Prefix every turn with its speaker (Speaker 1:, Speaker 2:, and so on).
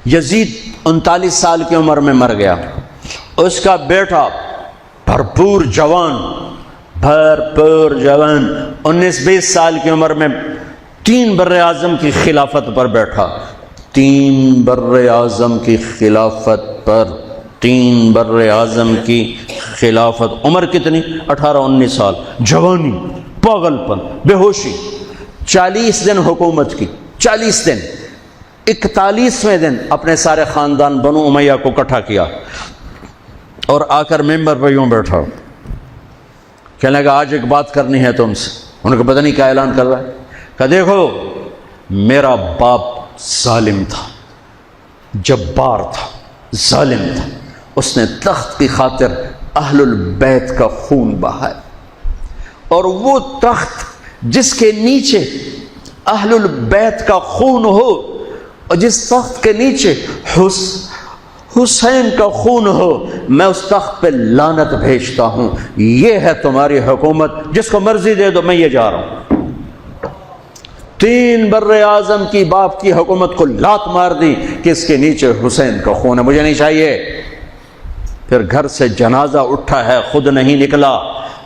Speaker 1: یزید 39 سال کی عمر میں مر گیا، اس کا بیٹا بھرپور جوان 19-20 سال کی عمر میں 3 بر اعظم کی خلافت پر بیٹھا، 3 بر اعظم کی خلافت پر، 3 بر اعظم کی خلافت، عمر کتنی؟ 18-19 سال، جوانی، پاگل پن، بے ہوشی، 40 دن حکومت کی، 40 دن، 41ویں دن اپنے سارے خاندان بنو امیہ کو اکٹھا کیا اور آ کر ممبر پہ یوں بیٹھا، کہنے لگا آج ایک بات کرنی ہے تم سے۔ انہوں نے پتہ نہیں کیا اعلان کر رہا ہے، کہ دیکھو میرا باپ ظالم تھا، جبار تھا، ظالم تھا، اس نے تخت کی خاطر اہل البیت کا خون بہایا، اور وہ تخت جس کے نیچے اہل البیت کا خون ہو اور جس تخت کے نیچے حسین کا خون ہو، میں اس تخت پہ لعنت بھیجتا ہوں۔ یہ ہے تمہاری حکومت، جس کو مرضی دے دو، میں یہ جا رہا ہوں۔ 3 بر اعظم کی باپ کی حکومت کو لات مار دی کہ اس کے نیچے حسین کا خون ہے، مجھے نہیں چاہیے۔ پھر گھر سے جنازہ اٹھا ہے، خود نہیں نکلا،